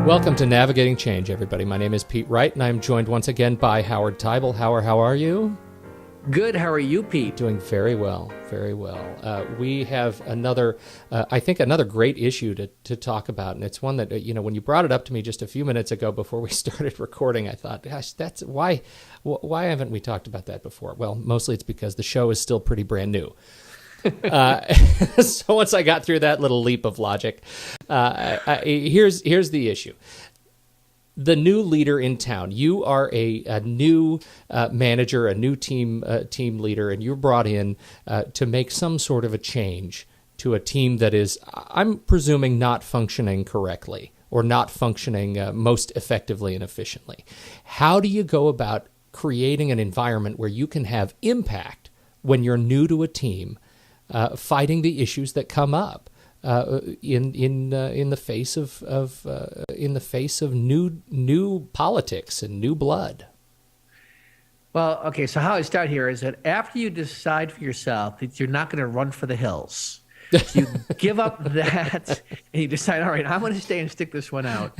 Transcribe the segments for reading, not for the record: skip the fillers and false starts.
Welcome to Navigating Change, everybody. My name is Pete Wright, and I'm joined once again by Howard Teibel. Howard, how are you? Good. How are you, Pete? Doing very well, very well. We have another great issue to talk about, and it's one that, when you brought it up to me just a few minutes ago before we started recording, I thought, gosh, that's why haven't we talked about that before? Well, mostly it's because the show is still pretty brand new. So once I got through that little leap of logic, here's the issue. The new leader in town. You are a new manager, a new team leader, and you're brought in to make some sort of a change to a team that is, I'm presuming, not functioning correctly or not functioning most effectively and efficiently. How do you go about creating an environment where you can have impact when you're new to a team, fighting the issues that come up in the face of new politics and new blood? Well, okay. So how I start here is that after you decide for yourself that you're not going to run for the hills, you give up that and you decide, all right, I'm going to stay and stick this one out.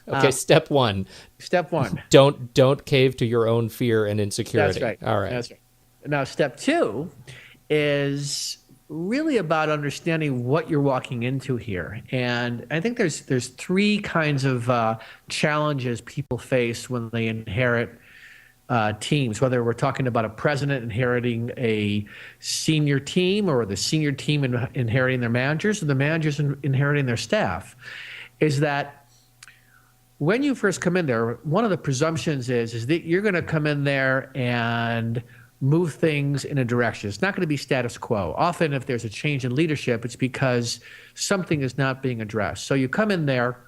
Okay, step one. Step one. Don't cave to your own fear and insecurity. That's right. All right. That's right. Now, step two is really about understanding what you're walking into here. And I think there's three kinds of challenges people face when they inherit teams, whether we're talking about a president inheriting a senior team or the senior team inheriting their managers or the managers inheriting their staff, is that when you first come in there, one of the presumptions is that you're going to come in there and move things in a direction. It's not going to be status quo. Often if there's a change in leadership, it's because something is not being addressed. So you come in there,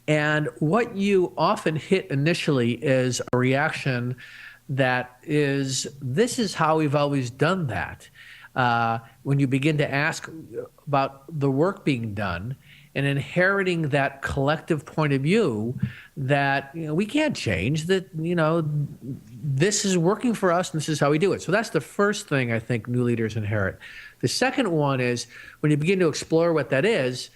and what you often hit initially is a reaction that is, this is how we've always done that. When you begin to ask about the work being done and inheriting that collective point of view that we can't change, that this is working for us and this is how we do it. So that's the first thing I think new leaders inherit. The second one is when you begin to explore what that is,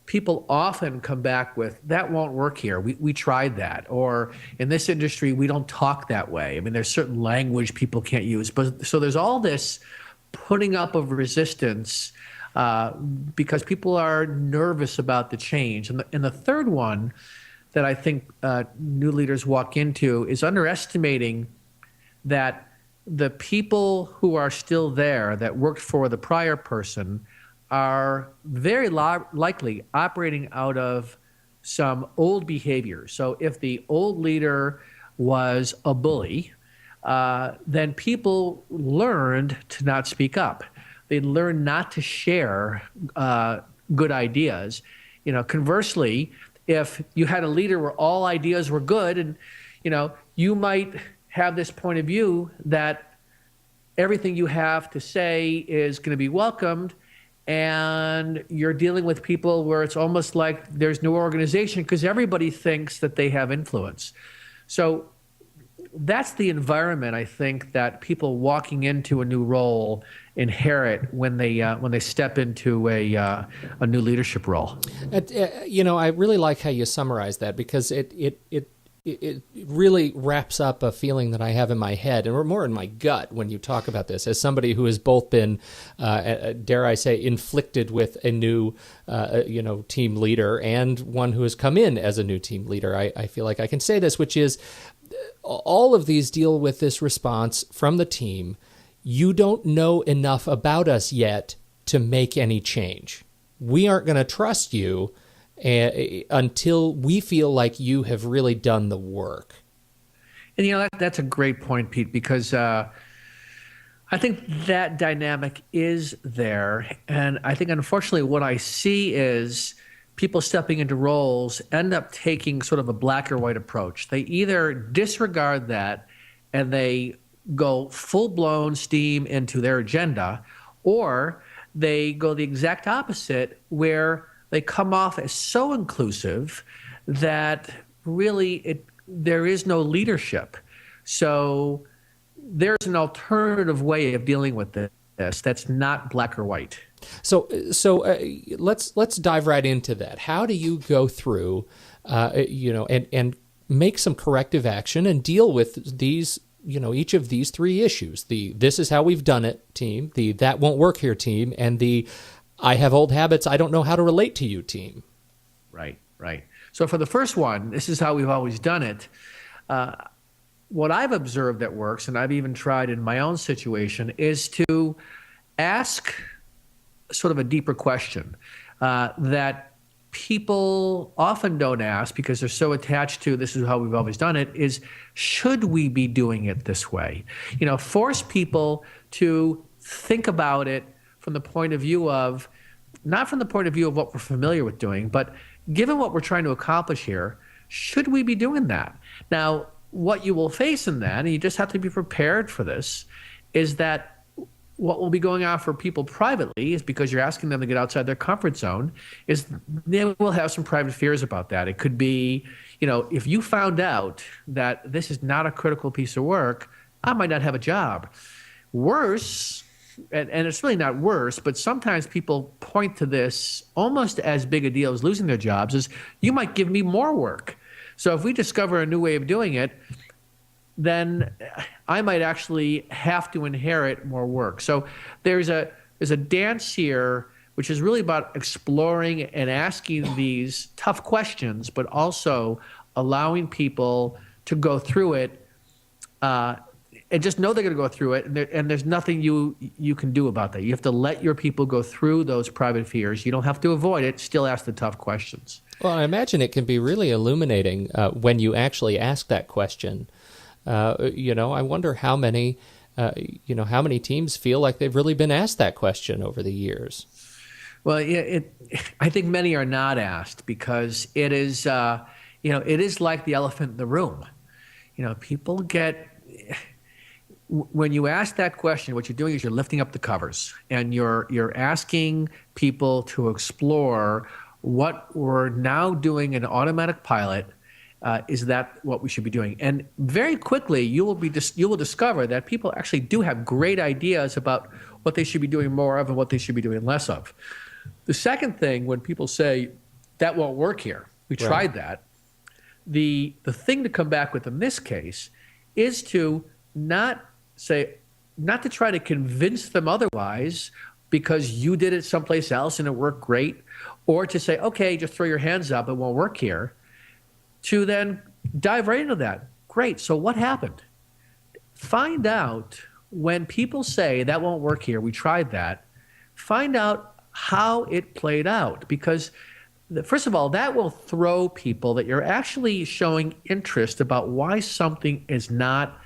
people often come back with, that won't work here. We tried that. Or in this industry, we don't talk that way. I mean, there's certain language people can't use. But so there's all this putting up of resistance because people are nervous about the change. And the third one that I think new leaders walk into is underestimating that the people who are still there that worked for the prior person are very likely operating out of some old behavior. So if the old leader was a bully, then people learned to not speak up. They learned not to share good ideas. Conversely, if you had a leader where all ideas were good, and you might have this point of view that everything you have to say is going to be welcomed, and you're dealing with people where it's almost like there's no organization because everybody thinks that they have influence. So that's the environment I think that people walking into a new role inherit when they step into a new leadership role. I really like how you summarize that, because it really wraps up a feeling that I have in my head and more in my gut when you talk about this, as somebody who has both been, dare I say, inflicted with a new, team leader and one who has come in as a new team leader. I feel like I can say this, which is all of these deal with this response from the team. You don't know enough about us yet to make any change. We aren't going to trust you until we feel like you have really done the work. And that's a great point, Pete, because I think that dynamic is there. And I think, unfortunately, what I see is people stepping into roles end up taking sort of a black or white approach. They either disregard that and they go full-blown steam into their agenda, or they go the exact opposite, where they come off as so inclusive that really there is no leadership. So there's an alternative way of dealing with this that's not black or white. So let's dive right into that. How do you go through and make some corrective action and deal with these, each of these three issues: the "this is how we've done it" team, the "that won't work here" team, and the "I have old habits, I don't know how to relate to you" team. Right, right. So for the first one, "this is how we've always done it," what I've observed that works, and I've even tried in my own situation, is to ask sort of a deeper question that people often don't ask because they're so attached to "this is how we've always done it," is should we be doing it this way? Force people to think about it from the point of view of, not from the point of view of what we're familiar with doing, but given what we're trying to accomplish here, should we be doing that? Now, what you will face in that, and you just have to be prepared for this, is that what will be going on for people privately is, because you're asking them to get outside their comfort zone, is they will have some private fears about that. It could be, if you found out that this is not a critical piece of work, I might not have a job. Worse, and it's really not worse, but sometimes people point to this almost as big a deal as losing their jobs, is you might give me more work. So if we discover a new way of doing it, then I might actually have to inherit more work. So there's a dance here, which is really about exploring and asking these tough questions, but also allowing people to go through it, and just know they're going to go through it, and there's nothing you can do about that. You have to let your people go through those private fears. You don't have to avoid it. Still ask the tough questions. Well, I imagine it can be really illuminating when you actually ask that question. I wonder how many teams feel like they've really been asked that question over the years. Well, I think many are not asked because it is, it is like the elephant in the room. People get, when you ask that question, what you're doing is you're lifting up the covers and you're asking people to explore what we're now doing in automatic pilot. Is that what we should be doing? And very quickly, you will discover that people actually do have great ideas about what they should be doing more of and what they should be doing less of. The second thing, when people say, "that won't work here, we tried that," the thing to come back with in this case is to not to try to convince them otherwise because you did it someplace else and it worked great, or to say, "okay, just throw your hands up, it won't work here," to then dive right into that. Great, so what happened? Find out when people say, "that won't work here, we tried that," find out how it played out, because first of all, that will throw people that you're actually showing interest about why something is not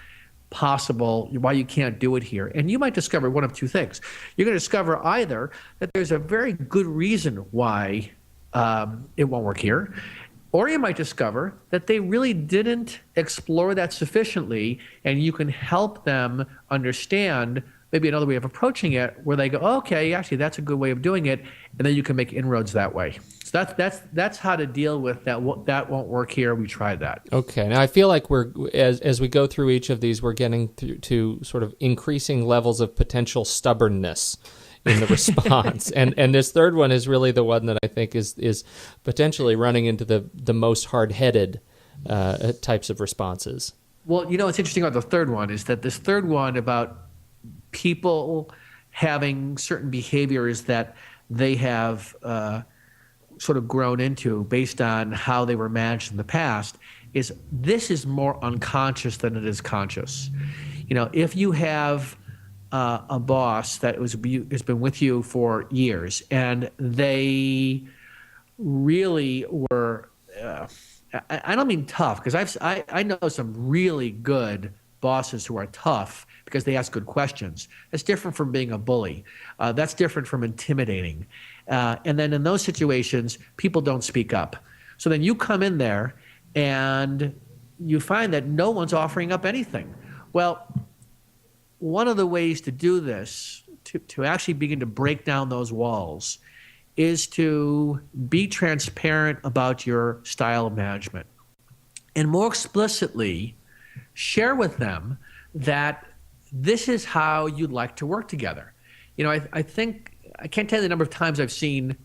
possible, why you can't do it here. And you might discover one of two things. You're going to discover either that there's a very good reason why it won't work here, or you might discover that they really didn't explore that sufficiently, and you can help them understand maybe another way of approaching it where they go, "okay, actually that's a good way of doing it," and then you can make inroads that way. So that's how to deal with that. That won't work here. We tried that. Okay. Now I feel like as we go through each of these, we're getting to sort of increasing levels of potential stubbornness in the response, and this third one is really the one that I think is potentially running into the most hard-headed types of responses. Well, what's interesting about the third one is that this third one about people having certain behaviors that they have sort of grown into based on how they were managed in the past, this is more unconscious than it is conscious. If you have a boss that has been with you for years and they really were, I don't mean tough, because I know some really good bosses who are tough because they ask good questions. That's different from being a bully. That's different from intimidating. And then in those situations, people don't speak up. So then you come in there and you find that no one's offering up anything. Well, one of the ways to do this, to actually begin to break down those walls, is to be transparent about your style of management. And more explicitly, share with them that this is how you'd like to work together. I think, I can't tell you the number of times I've seen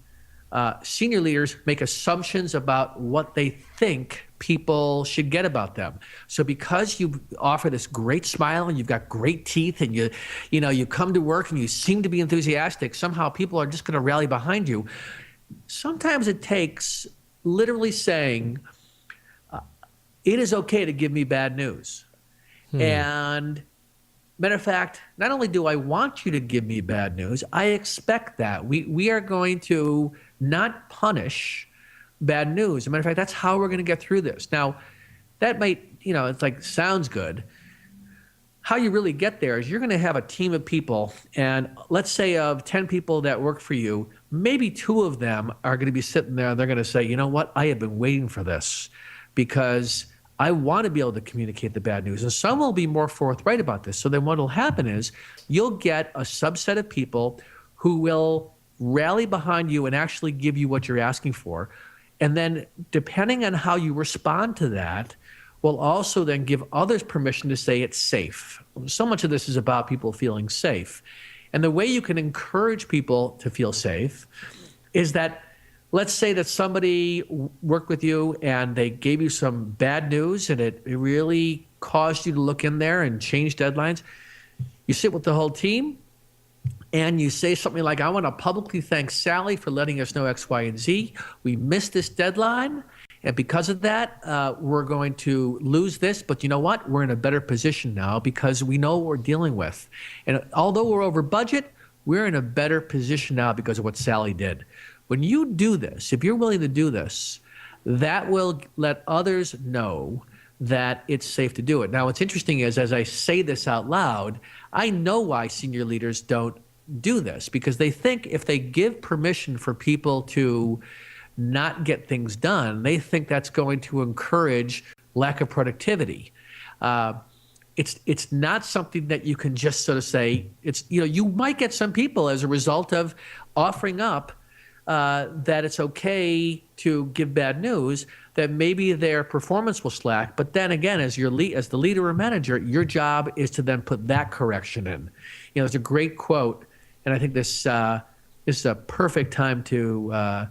Senior leaders make assumptions about what they think people should get about them. So because you offer this great smile and you've got great teeth and you come to work and you seem to be enthusiastic, somehow people are just going to rally behind you. Sometimes it takes literally saying, it is okay to give me bad news. And matter of fact, not only do I want you to give me bad news, I expect that. We are going to not punish bad news. As a matter of fact, that's how we're going to get through this. Now, that might, it's like, sounds good. How you really get there is you're going to have a team of people, and let's say of 10 people that work for you, maybe 2 of them are going to be sitting there and they're going to say, you know what, I have been waiting for this because I want to be able to communicate the bad news. And some will be more forthright about this. So then what will happen is you'll get a subset of people who will rally behind you and actually give you what you're asking for. And then depending on how you respond to that, will also then give others permission to say it's safe. So much of this is about people feeling safe. And the way you can encourage people to feel safe is that, let's say that somebody worked with you and they gave you some bad news and it really caused you to look in there and change deadlines. You sit with the whole team and you say something like, I want to publicly thank Sally for letting us know X, Y, and Z. We missed this deadline. And because of that, we're going to lose this. But you know what? We're in a better position now because we know what we're dealing with. And although we're over budget, we're in a better position now because of what Sally did. When you do this, if you're willing to do this, that will let others know that it's safe to do it. Now, what's interesting is, as I say this out loud, I know why senior leaders don't do this, because they think if they give permission for people to not get things done, they think that's going to encourage lack of productivity. It's not something that you can just sort of say. You might get some people as a result of offering up that it's okay to give bad news, that maybe their performance will slack. But then again, as the leader or manager, your job is to then put that correction in. There's a great quote, and I think this is a perfect time to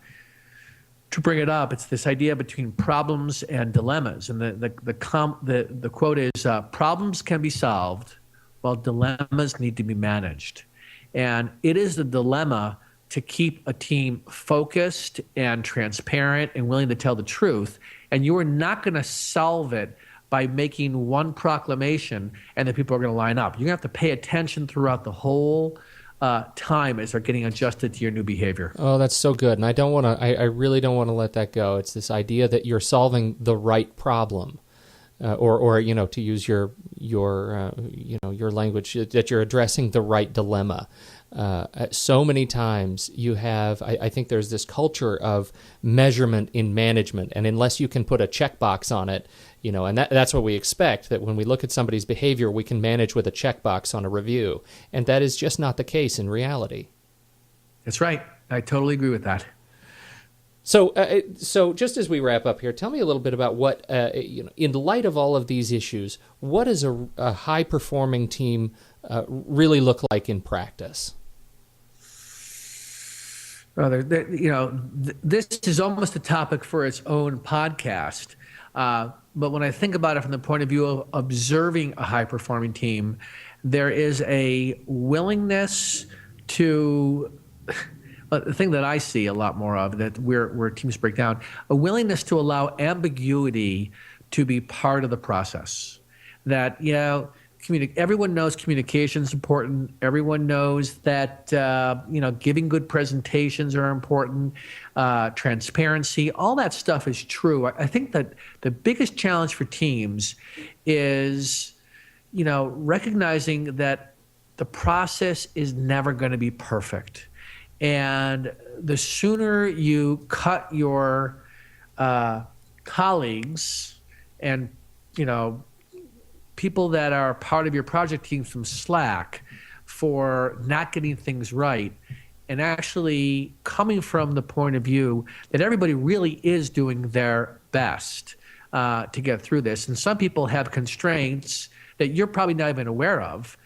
bring it up. It's this idea between problems and dilemmas, and the quote is, "Problems can be solved, while dilemmas need to be managed." And it is the dilemma to keep a team focused and transparent and willing to tell the truth. And you are not going to solve it by making one proclamation and then people are going to line up. You're going to have to pay attention throughout the whole time as they're getting adjusted to your new behavior. Oh, that's so good. And I really don't want to let that go. It's this idea that you're solving the right problem. Or to use your language, that you're addressing the right dilemma. So many times you have, I think there's this culture of measurement in management, and unless you can put a checkbox on it, and that's what we expect, that when we look at somebody's behavior, we can manage with a checkbox on a review, and that is just not the case in reality. That's right. I totally agree with that. So just as we wrap up here, tell me a little bit about what, in light of all of these issues, what does a high-performing team really look like in practice? Well, this is almost a topic for its own podcast. But when I think about it from the point of view of observing a high-performing team, there is a willingness to... the thing that I see a lot more of, that where teams break down, a willingness to allow ambiguity to be part of the process. That, everyone knows communication is important. Everyone knows that, giving good presentations are important. Transparency, all that stuff is true. I think that the biggest challenge for teams is, recognizing that the process is never going to be perfect. And the sooner you cut your colleagues and, people that are part of your project team some slack for not getting things right, and actually coming from the point of view that everybody really is doing their best to get through this. And some people have constraints that you're probably not even aware of.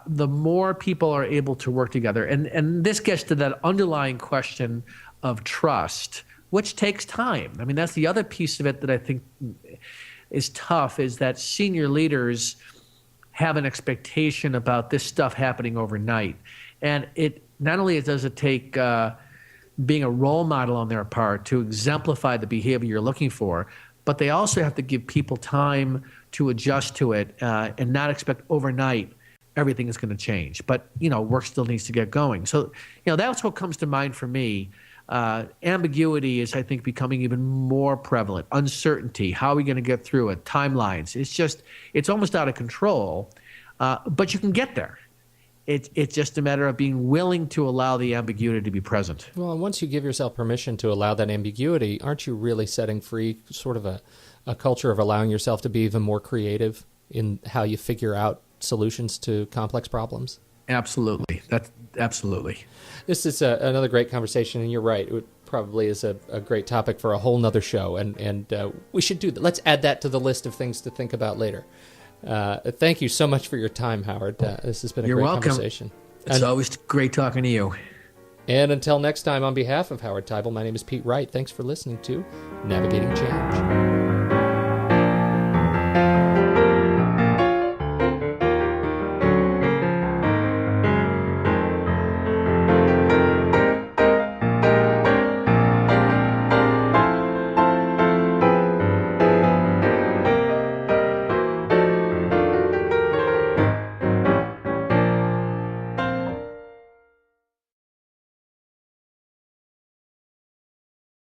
The more people are able to work together. And this gets to that underlying question of trust, which takes time. I mean, that's the other piece of it that I think is tough, is that senior leaders have an expectation about this stuff happening overnight. And it not only does it take being a role model on their part to exemplify the behavior you're looking for, but they also have to give people time to adjust to it and not expect overnight everything is going to change. But, work still needs to get going. So, that's what comes to mind for me. Ambiguity is, I think, becoming even more prevalent. Uncertainty, how are we going to get through it? Timelines. It's almost out of control, but you can get there. It's just a matter of being willing to allow the ambiguity to be present. Well, and once you give yourself permission to allow that ambiguity, aren't you really setting free sort of a culture of allowing yourself to be even more creative in how you figure out solutions to complex problems? Absolutely. Absolutely. This is another great conversation, and you're right. It probably is a great topic for a whole nother show, and we should do that. Let's add that to the list of things to think about later. Thank you so much for your time, Howard. This has been a great conversation. It's always great talking to you. And until next time, on behalf of Howard Teibel, my name is Pete Wright. Thanks for listening to Navigating Change.